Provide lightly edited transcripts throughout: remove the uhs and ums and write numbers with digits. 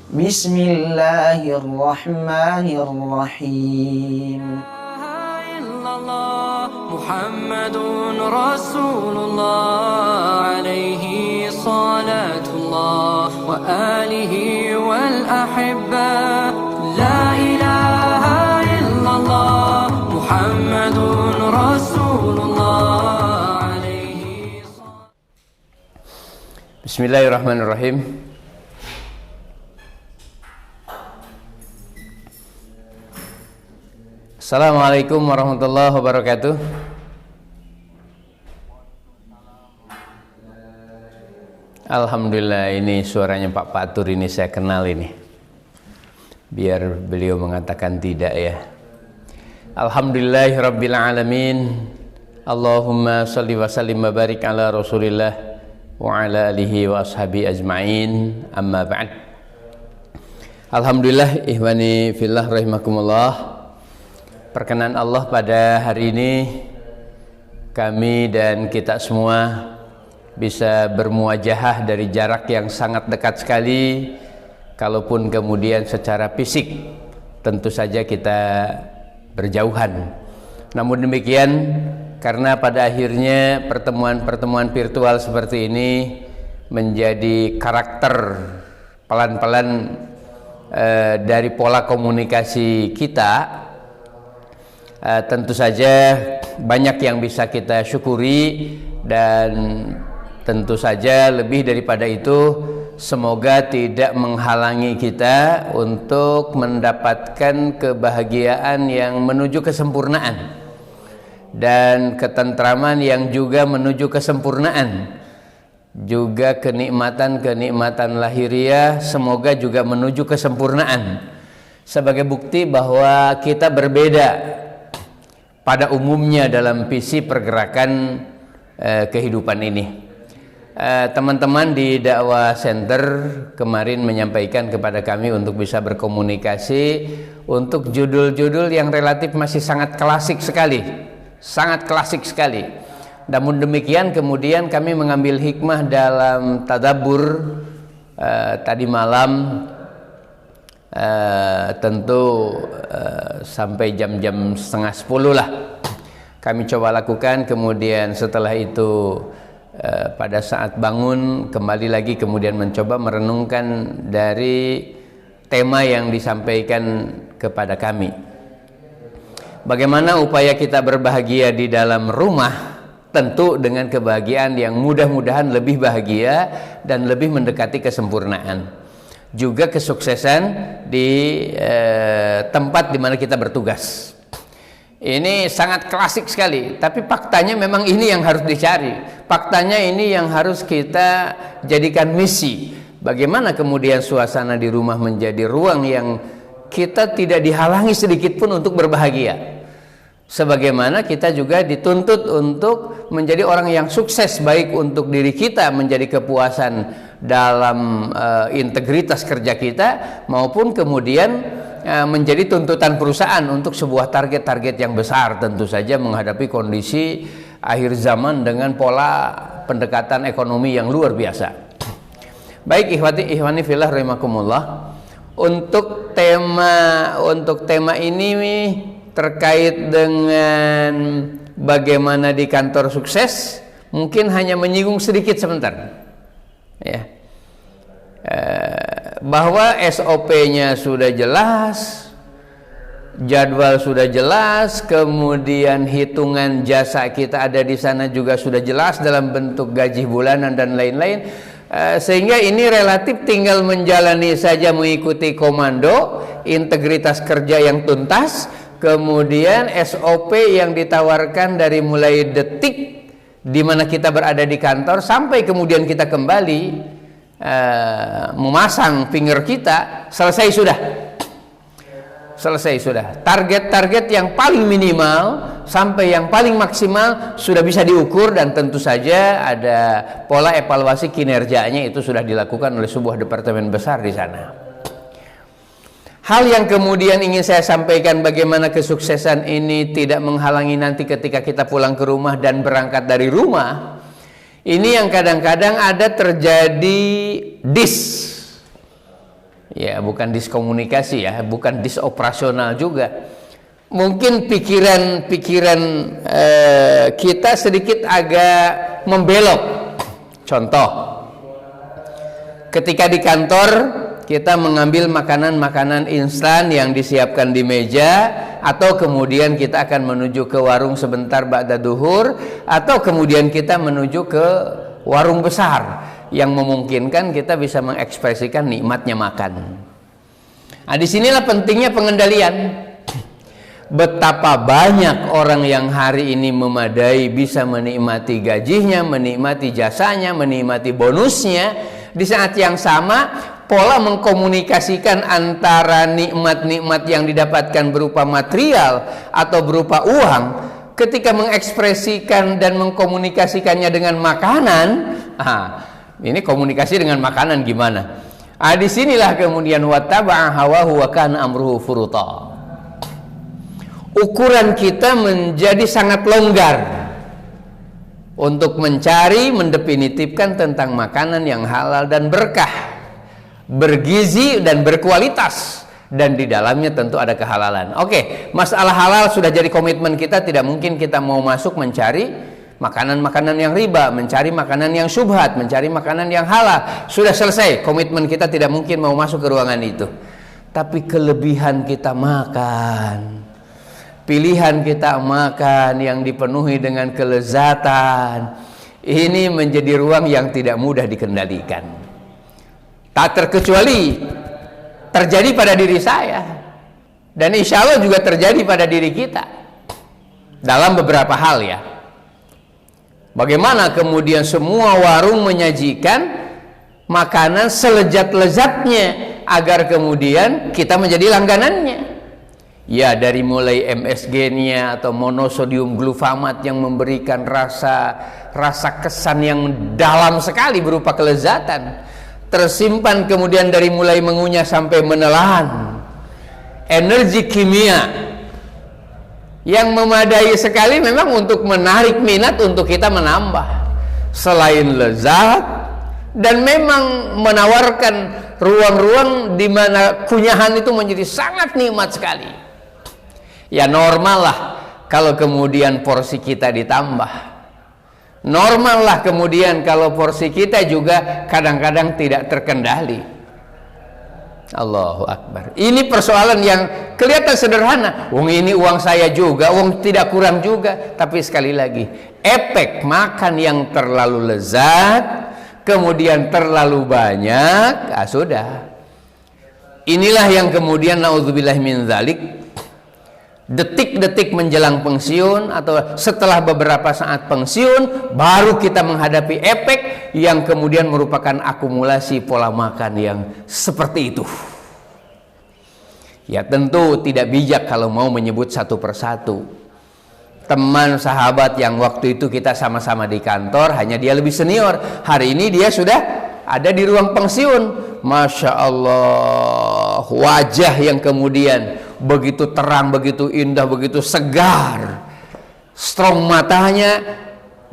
Bismillahirrahmanirrahim. Muhammadun Rasulullah alaihi salatullah wa alihi wal ahibba. La ilaha illallah Muhammadun Rasulullah alaihi salatullah. Bismillahirrahmanirrahim. Assalamualaikum warahmatullahi wabarakatuh. Alhamdulillah, ini suaranya Pak Patur, ini saya kenal ini. Biar beliau mengatakan tidak ya. Alhamdulillahirabbil alamin. Allahumma shalli wa sallim wa barik ala Rasulillah wa ala alihi wa ashabi ajma'in. Amma ba'd. Alhamdulillah, ihwani fillah rahimakumullah. Perkenan Allah, pada hari ini kami dan kita semua bisa bermuajahah dari jarak yang sangat dekat sekali. Kalaupun kemudian secara fisik tentu saja kita berjauhan, namun demikian karena pada akhirnya pertemuan-pertemuan virtual seperti ini menjadi karakter pelan-pelan dari pola komunikasi kita. Tentu saja banyak yang bisa kita syukuri, dan tentu saja lebih daripada itu semoga tidak menghalangi kita untuk mendapatkan kebahagiaan yang menuju kesempurnaan dan ketentraman yang juga menuju kesempurnaan, juga kenikmatan-kenikmatan lahiriah semoga juga menuju kesempurnaan, sebagai bukti bahwa kita berbeda pada umumnya dalam visi pergerakan kehidupan ini. Teman-teman di Dakwah Center kemarin menyampaikan kepada kami untuk bisa berkomunikasi untuk judul-judul yang relatif masih sangat klasik sekali, Namun demikian kemudian kami mengambil hikmah dalam tadabbur tadi malam. Tentu sampai jam-jam 9:30 lah kami coba lakukan. Kemudian setelah itu pada saat bangun kembali lagi kemudian mencoba merenungkan dari tema yang disampaikan kepada kami. Bagaimana upaya kita berbahagia di dalam rumah, tentu dengan kebahagiaan yang mudah-mudahan lebih bahagia dan lebih mendekati kesempurnaan. Juga kesuksesan di tempat di mana kita bertugas. Ini sangat klasik sekali, tapi faktanya memang ini yang harus dicari. Faktanya ini yang harus kita jadikan misi. Bagaimana kemudian suasana di rumah menjadi ruang yang kita tidak dihalangi sedikit pun untuk berbahagia. Sebagaimana kita juga dituntut untuk menjadi orang yang sukses, baik untuk diri kita menjadi kepuasan dalam integritas kerja kita, maupun kemudian menjadi tuntutan perusahaan untuk sebuah target-target yang besar, tentu saja menghadapi kondisi akhir zaman dengan pola pendekatan ekonomi yang luar biasa. Baik ihwani fillah rahimakumullah, untuk tema ini terkait dengan bagaimana di kantor sukses, mungkin hanya menyinggung sedikit sebentar ya. Bahwa SOP-nya sudah jelas, jadwal sudah jelas, kemudian hitungan jasa kita ada di sana juga sudah jelas dalam bentuk gaji bulanan dan lain-lain, sehingga ini relatif tinggal menjalani saja, mengikuti komando, integritas kerja yang tuntas. Kemudian SOP yang ditawarkan dari mulai detik di mana kita berada di kantor sampai kemudian kita kembali memasang finger kita, selesai sudah. Target-target yang paling minimal sampai yang paling maksimal sudah bisa diukur, dan tentu saja ada pola evaluasi kinerjanya, itu sudah dilakukan oleh sebuah departemen besar di sana. Hal yang kemudian ingin saya sampaikan, bagaimana kesuksesan ini tidak menghalangi nanti ketika kita pulang ke rumah dan berangkat dari rumah. Ini yang kadang-kadang ada terjadi Ya, bukan diskomunikasi ya, bukan disoperasional juga. Mungkin pikiran kita sedikit agak membelok. Contoh, ketika di kantor kita mengambil makanan-makanan instan yang disiapkan di meja, atau kemudian kita akan menuju ke warung sebentar ba'da duhur, atau kemudian kita menuju ke warung besar yang memungkinkan kita bisa mengekspresikan nikmatnya makan. Nah, disinilah pentingnya pengendalian. Betapa banyak orang yang hari ini memadai bisa menikmati gajinya, menikmati jasanya, menikmati bonusnya, di saat yang sama pola mengkomunikasikan antara nikmat-nikmat yang didapatkan berupa material atau berupa uang, ketika mengekspresikan dan mengkomunikasikannya dengan makanan. Ini komunikasi dengan makanan gimana? Disinilah kemudian wattaba'a hawahu wa kana amruhu furuta. Ukuran kita menjadi sangat longgar untuk mencari, mendefinitifkan tentang makanan yang halal dan berkah, bergizi dan berkualitas, dan di dalamnya tentu ada kehalalan. Oke, masalah halal sudah jadi komitmen kita. Tidak mungkin kita mau masuk mencari makanan-makanan yang riba, mencari makanan yang syubhat, mencari makanan yang halal. Sudah selesai, komitmen kita tidak mungkin mau masuk ke ruangan itu. Tapi kelebihan kita makan, pilihan kita makan yang dipenuhi dengan kelezatan, ini menjadi ruang yang tidak mudah dikendalikan. Tak terkecuali terjadi pada diri saya, dan insya Allah juga terjadi pada diri kita dalam beberapa hal ya. Bagaimana kemudian semua warung menyajikan makanan selezat-lezatnya agar kemudian kita menjadi langganannya. Ya, dari mulai MSG-nya atau monosodium glufamat yang memberikan rasa kesan yang dalam sekali berupa kelezatan, tersimpan kemudian dari mulai mengunyah sampai menelan, energi kimia yang memadai sekali memang untuk menarik minat untuk kita menambah. Selain lezat, dan memang menawarkan ruang-ruang di mana kunyahan itu menjadi sangat nikmat sekali. Ya, normal lah kalau kemudian porsi kita ditambah. Normal lah kemudian kalau porsi kita juga kadang-kadang tidak terkendali. Allahu Akbar. Ini persoalan yang kelihatan sederhana. Wong ini uang saya juga, wong tidak kurang juga. Tapi sekali lagi, efek makan yang terlalu lezat, kemudian terlalu banyak, sudah. Inilah yang kemudian naudzubillah min dzalik, detik-detik menjelang pensiun atau setelah beberapa saat pensiun baru kita menghadapi efek yang kemudian merupakan akumulasi pola makan yang seperti itu. Ya, tentu tidak bijak kalau mau menyebut satu persatu. Teman sahabat yang waktu itu kita sama-sama di kantor, hanya dia lebih senior, hari ini dia sudah ada di ruang pensiun. Masya Allah, wajah yang kemudian begitu terang, begitu indah, begitu segar, strong matanya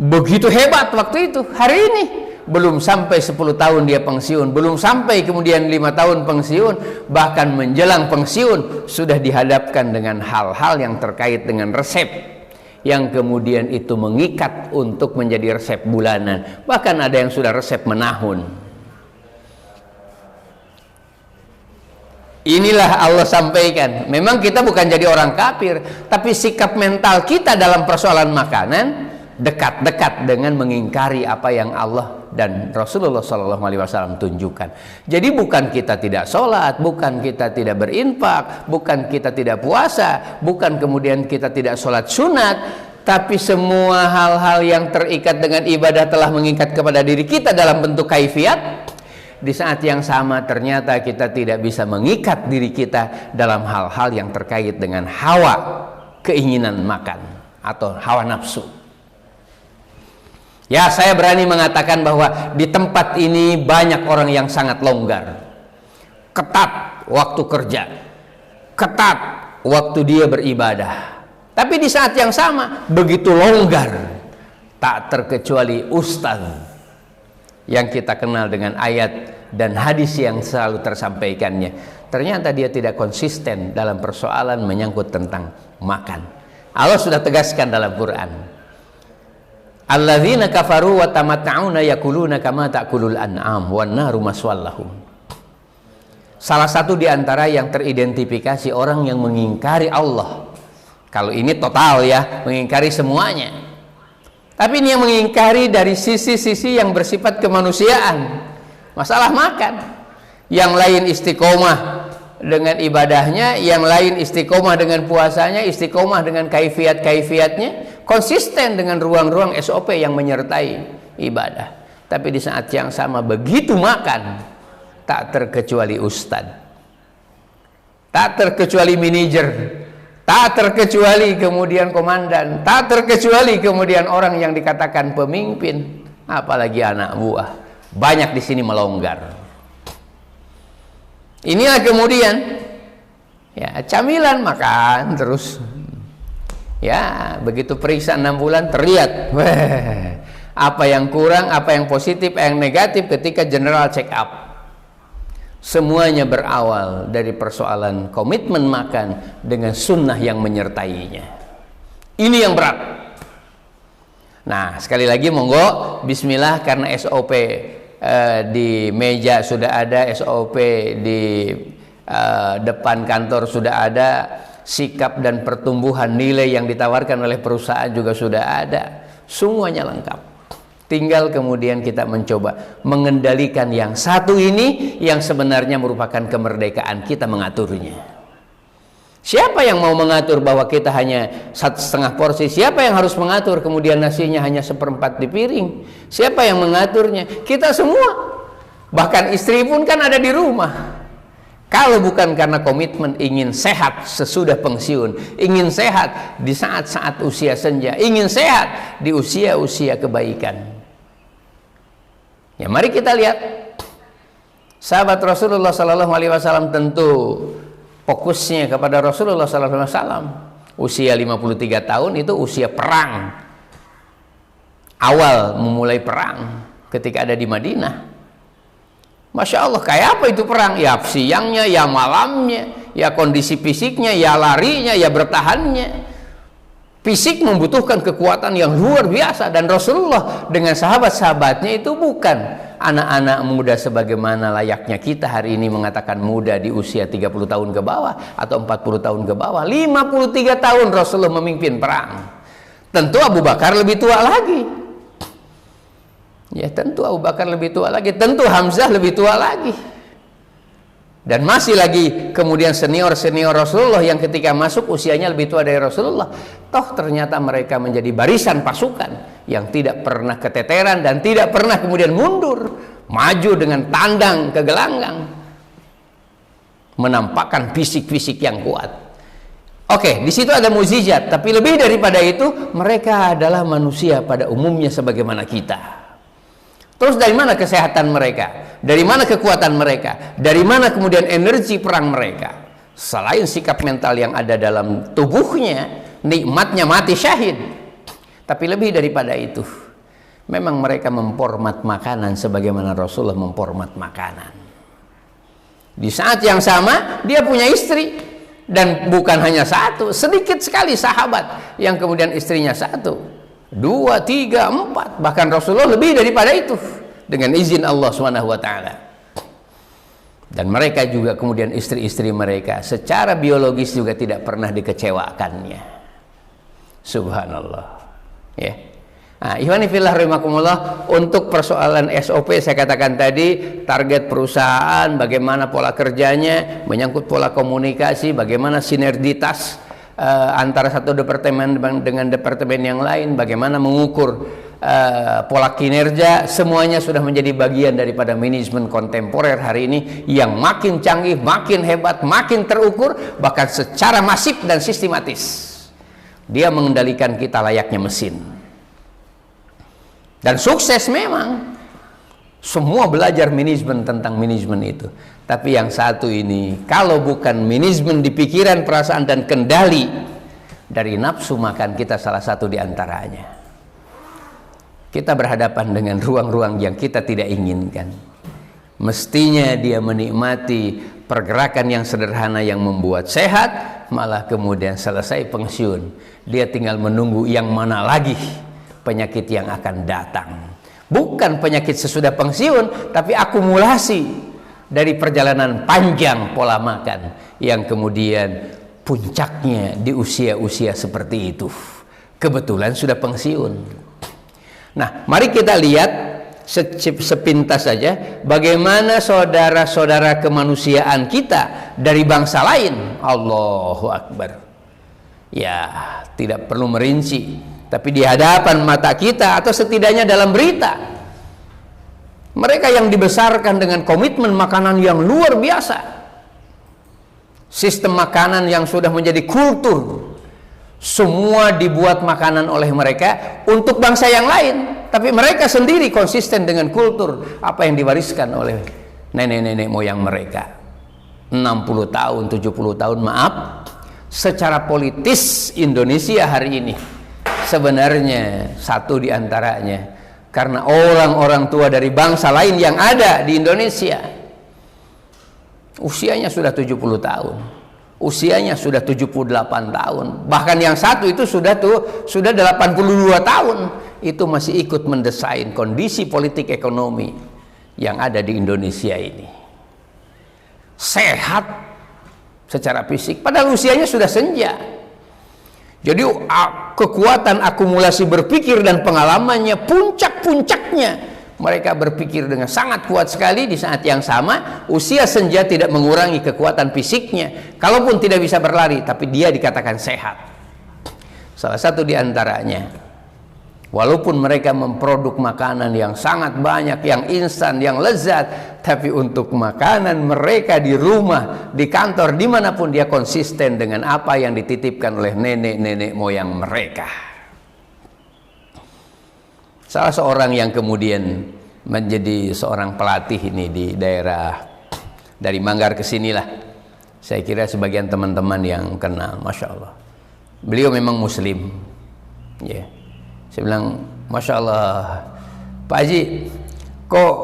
begitu hebat waktu itu. Hari ini belum sampai 10 tahun dia pensiun, belum sampai kemudian 5 tahun pensiun, bahkan menjelang pensiun sudah dihadapkan dengan hal-hal yang terkait dengan resep yang kemudian itu mengikat untuk menjadi resep bulanan, bahkan ada yang sudah resep menahun. Inilah Allah sampaikan, memang kita bukan jadi orang kafir, tapi sikap mental kita dalam persoalan makanan dekat-dekat dengan mengingkari apa yang Allah dan Rasulullah SAW tunjukkan. Jadi bukan kita tidak sholat, bukan kita tidak berinfak, bukan kita tidak puasa, bukan kemudian kita tidak sholat sunat, tapi semua hal-hal yang terikat dengan ibadah telah mengikat kepada diri kita dalam bentuk kaifiat. Di saat yang sama ternyata kita tidak bisa mengikat diri kita dalam hal-hal yang terkait dengan hawa, keinginan makan atau hawa nafsu. Ya, saya berani mengatakan bahwa di tempat ini banyak orang yang sangat longgar. Ketat waktu kerja, ketat waktu dia beribadah. Tapi di saat yang sama begitu longgar, tak terkecuali ustaz yang kita kenal dengan ayat dan hadis yang selalu tersampaikannya. Ternyata dia tidak konsisten dalam persoalan menyangkut tentang makan. Allah sudah tegaskan dalam Quran, alladzina kafaru wa tamatta'una yakuluna kama ta'kulul an'am wan naru maswal lahum. Salah satu di antara yang teridentifikasi orang yang mengingkari Allah. Kalau ini total ya, mengingkari semuanya. Tapi ini yang mengingkari dari sisi-sisi yang bersifat kemanusiaan. Masalah makan. Yang lain istiqomah dengan ibadahnya, yang lain istiqomah dengan puasanya, istiqomah dengan kaifiat-kaifiatnya, konsisten dengan ruang-ruang SOP yang menyertai ibadah. Tapi di saat yang sama begitu makan, tak terkecuali ustadz, tak terkecuali manajer, tak terkecuali kemudian komandan, tak terkecuali kemudian orang yang dikatakan pemimpin, apalagi anak buah. Banyak di sini melonggar. Inilah kemudian ya, camilan makan terus. Ya, begitu periksa 6 bulan terlihat apa yang kurang, apa yang positif, apa yang negatif ketika general check up. Semuanya berawal dari persoalan komitmen makan dengan sunnah yang menyertainya. Ini yang berat. Nah, sekali lagi monggo bismillah, karena SOP di meja sudah ada, SOP di depan kantor sudah ada, sikap dan pertumbuhan nilai yang ditawarkan oleh perusahaan juga sudah ada, semuanya lengkap. Tinggal kemudian kita mencoba mengendalikan yang satu ini yang sebenarnya merupakan kemerdekaan kita mengaturnya. Siapa yang mau mengatur bahwa kita hanya 1,5 porsi? Siapa yang harus mengatur kemudian nasinya hanya 1/4 di piring? Siapa yang mengaturnya? Kita semua. Bahkan istri pun kan ada di rumah. Kalau bukan karena komitmen ingin sehat sesudah pensiun, ingin sehat di saat-saat usia senja, ingin sehat di usia-usia kebaikan. Ya, mari kita lihat sahabat Rasulullah SAW tentu fokusnya kepada Rasulullah SAW. Usia 53 tahun itu usia perang, awal memulai perang ketika ada di Madinah. Masya Allah, kayak apa itu perang? Ya siangnya, ya malamnya, ya kondisi fisiknya, ya larinya, ya bertahannya. Fisik membutuhkan kekuatan yang luar biasa, dan Rasulullah dengan sahabat-sahabatnya itu bukan anak-anak muda sebagaimana layaknya kita hari ini mengatakan muda di usia 30 tahun ke bawah atau 40 tahun ke bawah. 53 tahun Rasulullah memimpin perang. Tentu Abu Bakar lebih tua lagi. Ya, tentu Abu Bakar lebih tua lagi, tentu Hamzah lebih tua lagi. Dan masih lagi kemudian senior-senior Rasulullah yang ketika masuk usianya lebih tua dari Rasulullah. Toh ternyata mereka menjadi barisan pasukan yang tidak pernah keteteran dan tidak pernah kemudian mundur, maju dengan tandang ke gelanggang, menampakkan fisik-fisik yang kuat. Oke, di situ ada mukjizat, tapi lebih daripada itu mereka adalah manusia pada umumnya sebagaimana kita. Terus dari mana kesehatan mereka? Dari mana kekuatan mereka? Dari mana kemudian energi perang mereka? Selain sikap mental yang ada dalam tubuhnya, nikmatnya mati syahid. Tapi lebih daripada itu, memang mereka memformat makanan sebagaimana Rasulullah memformat makanan. Di saat yang sama, dia punya istri. Dan bukan hanya satu, sedikit sekali sahabat yang kemudian istrinya 1, 2, 3, 4, bahkan Rasulullah lebih daripada itu dengan izin Allah SWT. Dan mereka juga kemudian istri-istri mereka secara biologis juga tidak pernah dikecewakannya. Subhanallah. Ya. Nah, ikhwani fillah rahimakumullah, untuk persoalan SOP saya katakan tadi, target perusahaan, bagaimana pola kerjanya, menyangkut pola komunikasi, bagaimana sinergitas antara satu departemen dengan departemen yang lain, bagaimana mengukur pola kinerja, semuanya sudah menjadi bagian daripada manajemen kontemporer hari ini yang makin canggih, makin hebat, makin terukur, bahkan secara masif dan sistematis. Dia mengendalikan kita layaknya mesin. Dan sukses memang. Semua belajar manajemen tentang manajemen itu. Tapi yang satu ini, kalau bukan manajemen di pikiran, perasaan, dan kendali dari nafsu makan kita salah satu di antaranya. Kita berhadapan dengan ruang-ruang yang kita tidak inginkan. Mestinya dia menikmati pergerakan yang sederhana yang membuat sehat, malah kemudian selesai pensiun dia tinggal menunggu yang mana lagi penyakit yang akan datang. Bukan penyakit sesudah pensiun, tapi akumulasi dari perjalanan panjang pola makan yang kemudian puncaknya di usia-usia seperti itu. Kebetulan sudah pensiun. Nah, mari kita lihat sepintas saja bagaimana saudara-saudara kemanusiaan kita dari bangsa lain. Allahu Akbar. Ya, tidak perlu merinci, tapi di hadapan mata kita atau setidaknya dalam berita, mereka yang dibesarkan dengan komitmen makanan yang luar biasa, sistem makanan yang sudah menjadi kultur, semua dibuat makanan oleh mereka untuk bangsa yang lain, tapi mereka sendiri konsisten dengan kultur apa yang diwariskan oleh nenek-nenek moyang mereka. 60 tahun, 70 tahun, maaf, secara politis Indonesia hari ini sebenarnya satu di antaranya karena orang-orang tua dari bangsa lain yang ada di Indonesia usianya sudah 70 tahun, usianya sudah 78 tahun, bahkan yang satu itu sudah 82 tahun, itu masih ikut mendesain kondisi politik ekonomi yang ada di Indonesia ini. Sehat secara fisik, padahal usianya sudah senja. Jadi kekuatan akumulasi berpikir dan pengalamannya puncak-puncaknya mereka berpikir dengan sangat kuat sekali. Di saat yang sama usia senja tidak mengurangi kekuatan fisiknya, kalaupun tidak bisa berlari tapi dia dikatakan sehat. Salah satu di antaranya, walaupun mereka memproduk makanan yang sangat banyak, yang instan, yang lezat, tapi untuk makanan mereka di rumah, di kantor, dimanapun dia konsisten dengan apa yang dititipkan oleh nenek-nenek moyang mereka. Salah seorang yang kemudian menjadi seorang pelatih ini di daerah dari Manggar ke sinilah, saya kira sebagian teman-teman yang kenal, Masya Allah, beliau memang Muslim, ya. Saya bilang, Masya Allah, Pak Haji, kok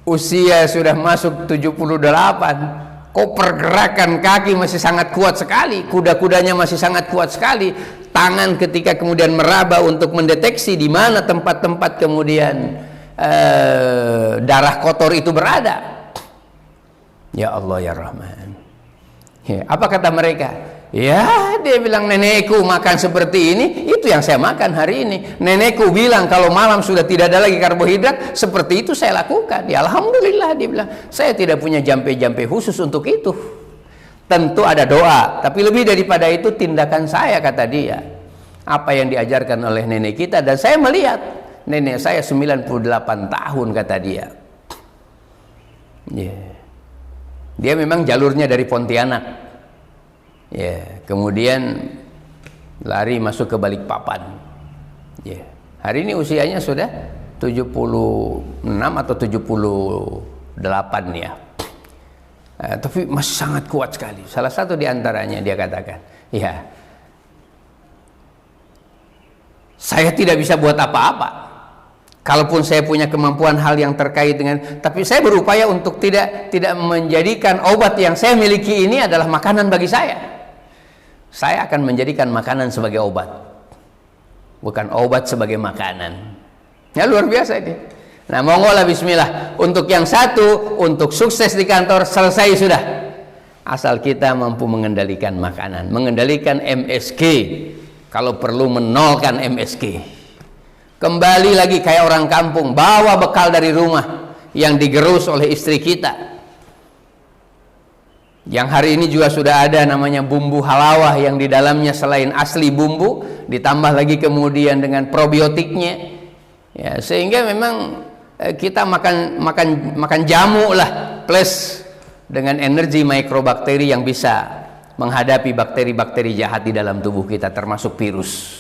usia sudah masuk 78, kok pergerakan kaki masih sangat kuat sekali, kuda-kudanya masih sangat kuat sekali, tangan ketika kemudian meraba untuk mendeteksi di mana tempat-tempat kemudian darah kotor itu berada. Ya Allah ya Rahman. Ya, apa kata mereka? Ya, dia bilang, nenekku makan seperti ini, itu yang saya makan hari ini. Nenekku bilang kalau malam sudah tidak ada lagi karbohidrat, seperti itu saya lakukan. Ya Alhamdulillah, dia bilang, saya tidak punya jampe-jampe khusus untuk itu. Tentu ada doa, tapi lebih daripada itu tindakan saya, kata dia. Apa yang diajarkan oleh nenek kita, dan saya melihat nenek saya 98 tahun, kata dia. Yeah. Dia memang jalurnya dari Pontianak. Ya, kemudian lari masuk ke Balikpapan. Ya, hari ini usianya sudah 76 atau 78 ya. Tapi masih sangat kuat sekali. Salah satu di antaranya dia katakan, ya, saya tidak bisa buat apa-apa. Kalaupun saya punya kemampuan hal yang terkait dengan, tapi saya berupaya untuk tidak menjadikan obat yang saya miliki ini adalah makanan bagi saya. Saya akan menjadikan makanan sebagai obat, bukan obat sebagai makanan. Ya luar biasa ini. Nah, monggolah bismillah. Untuk yang satu, untuk sukses di kantor, selesai sudah. Asal kita mampu mengendalikan makanan, mengendalikan MSG. Kalau perlu menolkan MSG. Kembali lagi kayak orang kampung, bawa bekal dari rumah yang digerus oleh istri kita. Yang hari ini juga sudah ada namanya bumbu halawah yang di dalamnya selain asli bumbu ditambah lagi kemudian dengan probiotiknya. Ya, sehingga memang kita makan jamu lah plus dengan energi mikrobakteri yang bisa menghadapi bakteri-bakteri jahat di dalam tubuh kita termasuk virus.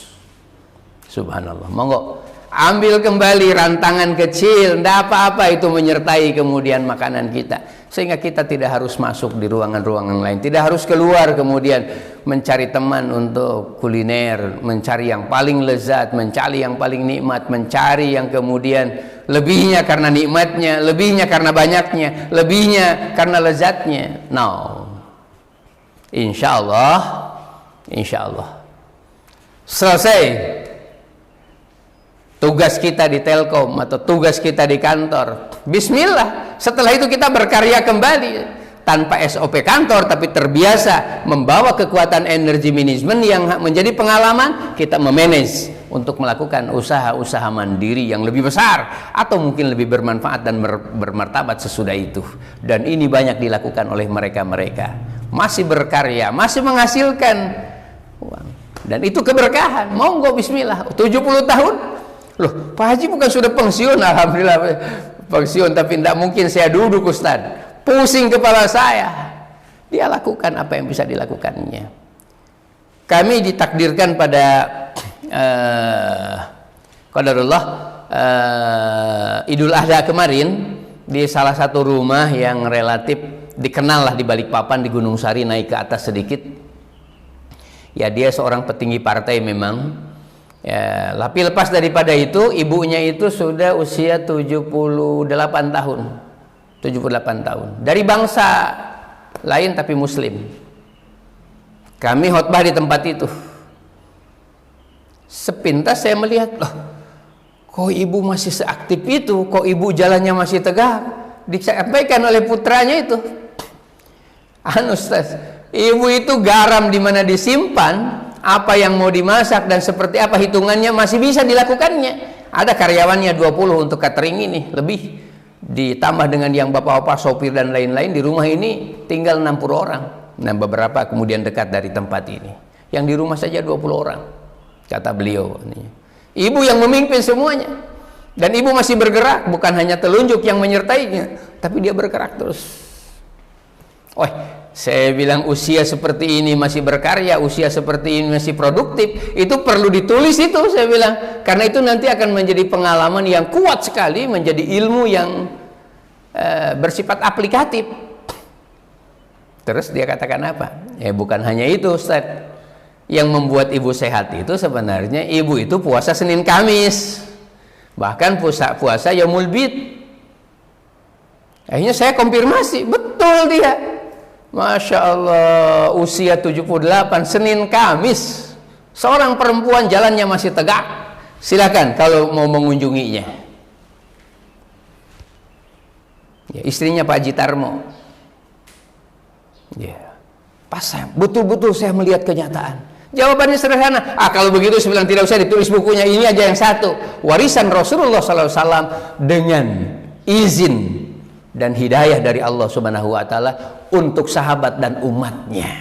Subhanallah. Monggo ambil kembali rantangan kecil, tidak apa-apa itu menyertai kemudian makanan kita, sehingga kita tidak harus masuk di ruangan-ruangan lain, tidak harus keluar kemudian mencari teman untuk kuliner, mencari yang paling lezat, mencari yang paling nikmat, mencari yang kemudian lebihnya karena nikmatnya, lebihnya karena banyaknya, lebihnya karena lezatnya. No. Insya Allah selesai tugas kita di Telkom atau tugas kita di kantor, bismillah, setelah itu kita berkarya kembali tanpa SOP kantor, tapi terbiasa membawa kekuatan energi manajemen yang menjadi pengalaman kita memanage untuk melakukan usaha-usaha mandiri yang lebih besar atau mungkin lebih bermanfaat dan bermartabat sesudah itu. Dan ini banyak dilakukan oleh mereka-mereka masih berkarya, masih menghasilkan uang, dan itu keberkahan. Monggo bismillah. 70 tahun loh, Pak Haji bukan sudah pensiun? Alhamdulillah pensiun, tapi tidak mungkin saya duduk Ustaz, pusing kepala saya. Dia lakukan apa yang bisa dilakukannya. Kami ditakdirkan pada qadarullah Idul Adha kemarin di salah satu rumah yang relatif dikenal lah di Balikpapan, di Gunung Sari, naik ke atas sedikit. Ya, dia seorang petinggi partai memang. Ya, tapi lepas daripada itu, ibunya itu sudah usia 78 tahun. 78 tahun. Dari bangsa lain tapi muslim. Kami khotbah di tempat itu. Sepintas saya melihat, loh, kok ibu masih seaktif itu? Kok ibu jalannya masih tegak? Disampaikan oleh putranya itu. Ustaz, ibu itu garam di mana disimpan, apa yang mau dimasak dan seperti apa hitungannya masih bisa dilakukannya. Ada karyawannya 20 untuk catering ini, lebih ditambah dengan yang bapak-bapak sopir dan lain-lain. Di rumah ini tinggal 60 orang. Nah, beberapa kemudian dekat dari tempat ini. Yang di rumah saja 20 orang, kata beliau. Ibu yang memimpin semuanya, dan ibu masih bergerak, bukan hanya telunjuk yang menyertainya, tapi dia bergerak terus. Oh, saya bilang usia seperti ini masih berkarya, usia seperti ini masih produktif, itu perlu ditulis itu, saya bilang, karena itu nanti akan menjadi pengalaman yang kuat sekali, menjadi ilmu yang bersifat aplikatif. Terus dia katakan apa? Ya bukan hanya itu Ustaz, yang membuat ibu sehat itu sebenarnya ibu itu puasa Senin Kamis, bahkan puasa Yaumul Bid. Akhirnya saya konfirmasi, betul dia. Masya Allah, usia 78, Senin Kamis, seorang perempuan jalannya masih tegak. Silakan kalau mau mengunjunginya. Ya, istrinya Pak Jitarmo. Ya, pas betul-betul saya melihat kenyataan. Jawabannya sederhana. Kalau begitu saya bilang tidak usah ditulis bukunya, ini aja yang satu. Warisan Rasulullah SAW dengan izin dan hidayah dari Allah Subhanahu wa taala untuk sahabat dan umatnya.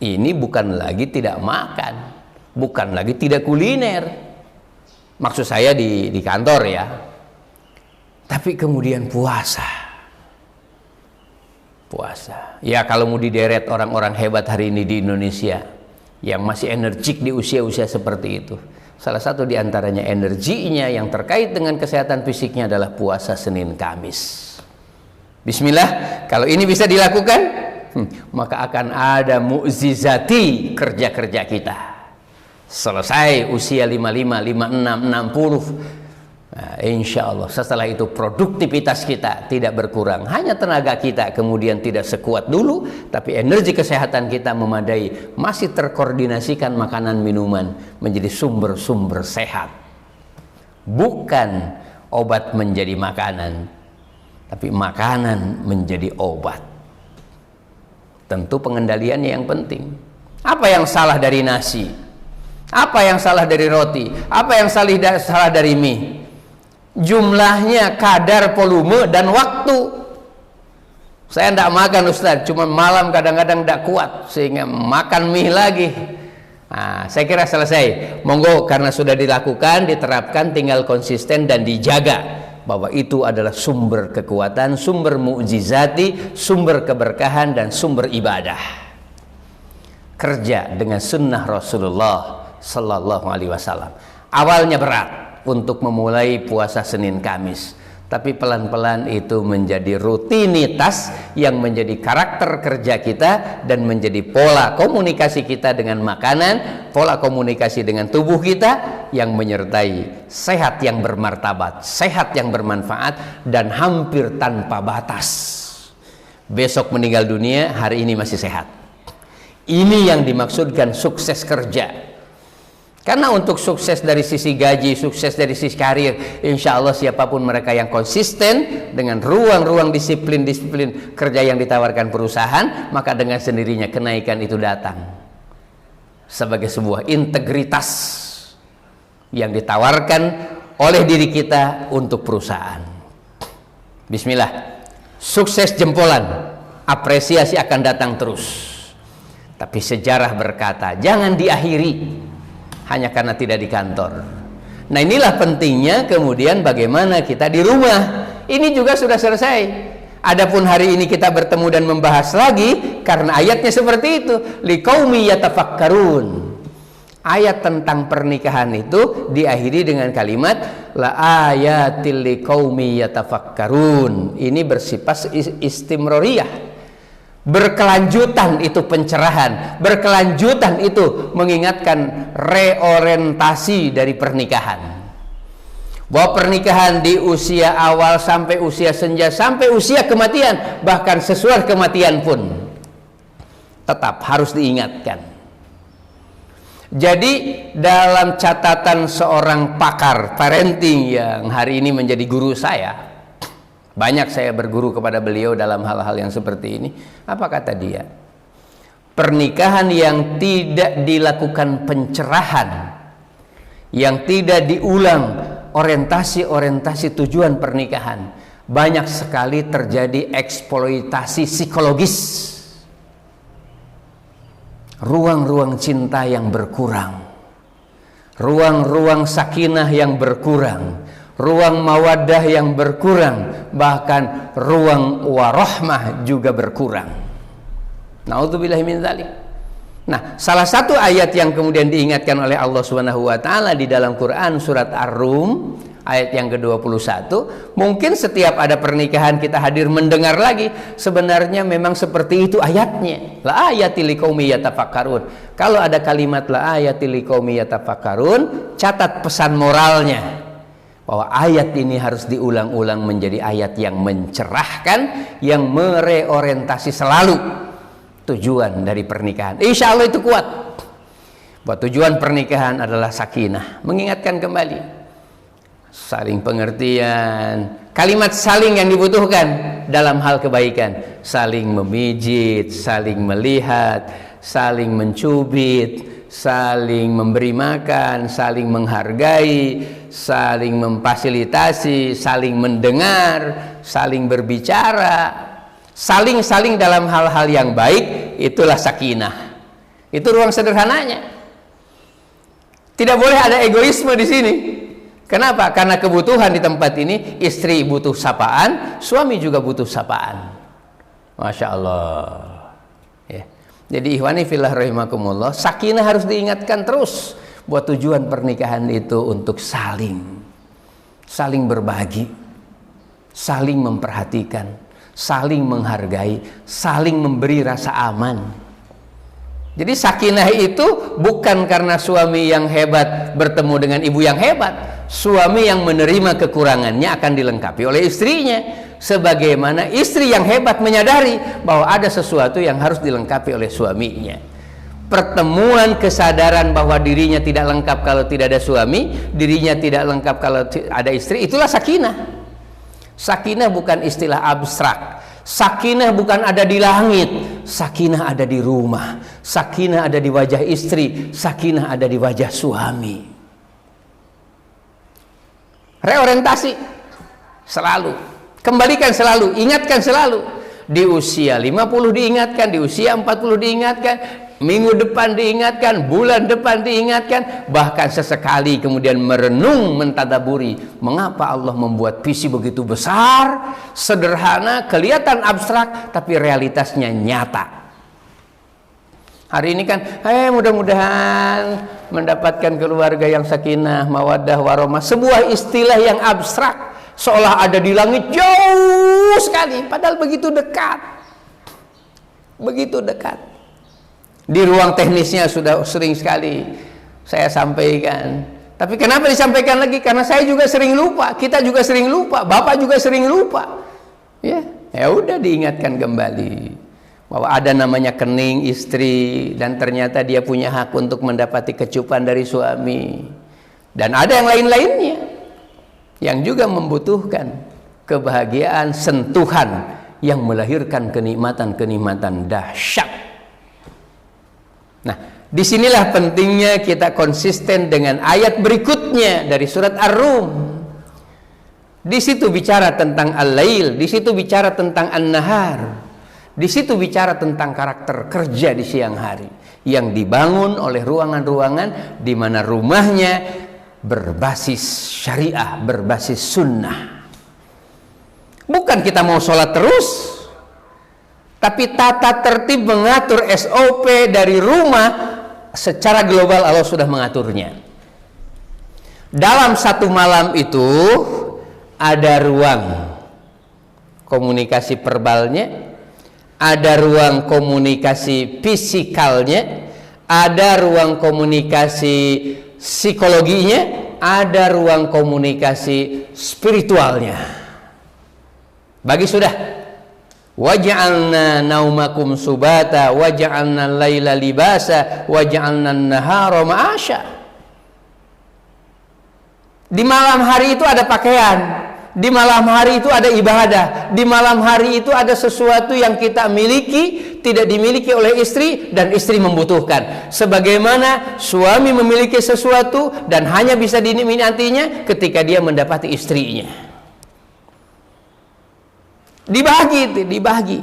Ini bukan lagi tidak makan, bukan lagi tidak kuliner. Maksud saya di kantor ya. Tapi kemudian puasa. Ya, kalau mau dideret orang-orang hebat hari ini di Indonesia yang masih energik di usia-usia seperti itu, salah satu di antaranya energinya yang terkait dengan kesehatan fisiknya adalah puasa Senin Kamis. Bismillah, kalau ini bisa dilakukan, maka akan ada mukjizati kerja-kerja kita. Selesai usia 55, 56, 60. Nah, insya Allah setelah itu produktivitas kita tidak berkurang, hanya tenaga kita kemudian tidak sekuat dulu, tapi energi kesehatan kita memadai, masih terkoordinasikan makanan minuman menjadi sumber-sumber sehat. Bukan obat menjadi makanan, tapi makanan menjadi obat. Tentu pengendaliannya yang penting. Apa yang salah dari nasi? Apa yang salah dari roti? Apa yang salah dari mie? Jumlahnya, kadar, volume, dan waktu. Saya tidak makan Ustaz, cuma malam kadang-kadang tidak kuat sehingga makan mie lagi. Nah, saya kira selesai. Monggo, karena sudah dilakukan, diterapkan, tinggal konsisten dan dijaga bahwa itu adalah sumber kekuatan, sumber mukjizati, sumber keberkahan, dan sumber ibadah. Kerja dengan sunnah Rasulullah Sallallahu Alaihi Wasallam. Awalnya berat untuk memulai puasa Senin Kamis, tapi pelan-pelan itu menjadi rutinitas yang menjadi karakter kerja kita dan menjadi pola komunikasi kita dengan makanan, pola komunikasi dengan tubuh kita yang menyertai sehat yang bermartabat, sehat yang bermanfaat dan hampir tanpa batas. Besok meninggal dunia, hari ini masih sehat. Ini yang dimaksudkan sukses kerja. Karena untuk sukses dari sisi gaji, sukses dari sisi karir, insya Allah siapapun mereka yang konsisten dengan ruang-ruang disiplin kerja yang ditawarkan perusahaan, maka dengan sendirinya kenaikan itu datang sebagai sebuah integritas yang ditawarkan oleh diri kita untuk perusahaan. Bismillah, sukses jempolan, apresiasi akan datang terus. Tapi sejarah berkata, jangan diakhiri hanya karena tidak di kantor. Nah, inilah pentingnya kemudian bagaimana kita di rumah. Ini juga sudah selesai. Adapun hari ini kita bertemu dan membahas lagi karena ayatnya seperti itu, liqaumi yatafakkarun. Ayat tentang pernikahan itu diakhiri dengan kalimat la ayatil liqaumi yatafakkarun. Ini bersifat istimroriyah. Berkelanjutan itu pencerahan, berkelanjutan itu mengingatkan reorientasi dari pernikahan. Bahwa pernikahan di usia awal sampai usia senja, sampai usia kematian, bahkan sesuai kematian pun tetap harus diingatkan. Jadi dalam catatan seorang pakar parenting yang hari ini menjadi guru saya, banyak saya berguru kepada beliau dalam hal-hal yang seperti ini. Apa kata dia? Pernikahan yang tidak dilakukan pencerahan, yang tidak diulang orientasi tujuan pernikahan, banyak sekali terjadi eksploitasi psikologis. Ruang-ruang cinta yang berkurang, ruang-ruang sakinah yang berkurang, ruang mawaddah yang berkurang, bahkan ruang warahmah juga berkurang. Na'udzubillahi min dzalik. Nah, salah satu ayat yang kemudian diingatkan oleh Allah Subhanahu wa taala di dalam Quran surat Ar-Rum ayat yang ke-21, mungkin setiap ada pernikahan kita hadir mendengar lagi, sebenarnya memang seperti itu ayatnya. La ayatil liqaumi yatafakkarun. Kalau ada kalimat la ayatil liqaumi yatafakkarun, catat pesan moralnya. Bahwa ayat ini harus diulang-ulang menjadi ayat yang mencerahkan, yang mereorientasi selalu tujuan dari pernikahan. Insya Allah itu kuat. Bahwa tujuan pernikahan adalah sakinah, mengingatkan kembali, saling pengertian, kalimat saling yang dibutuhkan dalam hal kebaikan, saling memijit, saling melihat, saling mencubit, saling memberi makan, saling menghargai, saling memfasilitasi, saling mendengar, saling berbicara, saling dalam hal-hal yang baik, itulah sakinah. Itu ruang sederhananya. Tidak boleh ada egoisme di sini. Kenapa? Karena kebutuhan di tempat ini, istri butuh sapaan, suami juga butuh sapaan. Masya Allah. Ya. Jadi ikhwani fillah rahimakumullah, sakinah harus diingatkan terus. Buat tujuan pernikahan itu untuk saling berbagi, saling memperhatikan, saling menghargai, saling memberi rasa aman. Jadi sakinah itu bukan karena suami yang hebat bertemu dengan ibu yang hebat. Suami yang menerima kekurangannya akan dilengkapi oleh istrinya, sebagaimana istri yang hebat menyadari bahwa ada sesuatu yang harus dilengkapi oleh suaminya. Pertemuan kesadaran bahwa dirinya tidak lengkap kalau tidak ada suami, dirinya tidak lengkap kalau ada istri, itulah sakinah. Sakinah bukan istilah abstrak. Sakinah bukan ada di langit. Sakinah ada di rumah. Sakinah ada di wajah istri. Sakinah ada di wajah suami. Reorientasi selalu, kembalikan selalu, ingatkan selalu. Di usia 50 diingatkan, di usia 40 diingatkan, minggu depan diingatkan, bulan depan diingatkan, bahkan sesekali kemudian merenung, mentadaburi mengapa Allah membuat visi begitu besar, sederhana, kelihatan abstrak, tapi realitasnya nyata. Hari ini kan, mudah-mudahan mendapatkan keluarga yang sakinah, mawaddah, warahmah, sebuah istilah yang abstrak. seolah ada di langit jauh sekali, padahal begitu dekat. Begitu dekat. Di ruang teknisnya sudah sering sekali saya sampaikan. Tapi kenapa disampaikan lagi? Karena saya juga sering lupa, kita juga sering lupa, Bapak juga sering lupa. Ya udah diingatkan kembali bahwa ada namanya kening istri, dan ternyata dia punya hak untuk mendapati kecupan dari suami. Dan ada yang lain-lainnya yang juga membutuhkan kebahagiaan, sentuhan yang melahirkan kenikmatan-kenikmatan dahsyat. Nah, disinilah pentingnya kita konsisten dengan ayat berikutnya dari surat Ar-Rum. Di situ bicara tentang al-lail, di situ bicara tentang an-nahar, di situ bicara tentang karakter kerja di siang hari yang dibangun oleh ruangan-ruangan di mana rumahnya berbasis syariah, berbasis sunnah. Bukan kita mau sholat terus, tapi tata tertib mengatur SOP dari rumah secara global Allah sudah mengaturnya. Dalam satu malam itu ada ruang komunikasi verbalnya, ada ruang komunikasi fisikalnya, ada ruang komunikasi psikologinya, ada ruang komunikasi spiritualnya. Bagi sudah, waja'alna naumakum subata waja'alna laila libasa waja'alna nahara ma'asya. Di malam hari itu ada pakaian, di malam hari itu ada ibadah, di malam hari itu ada sesuatu yang kita miliki tidak dimiliki oleh istri dan istri membutuhkan. Sebagaimana suami memiliki sesuatu dan hanya bisa dinikmatinya ketika dia mendapati istrinya. Dibagi.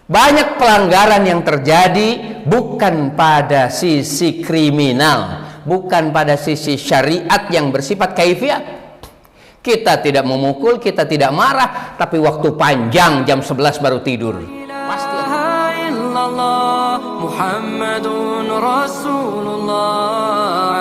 Banyak pelanggaran yang terjadi bukan pada sisi kriminal, bukan pada sisi syariat yang bersifat kaifiat. Kita tidak memukul, kita tidak marah, tapi waktu panjang jam 11 baru tidur. Pasti. Muhammadun Rasulullah.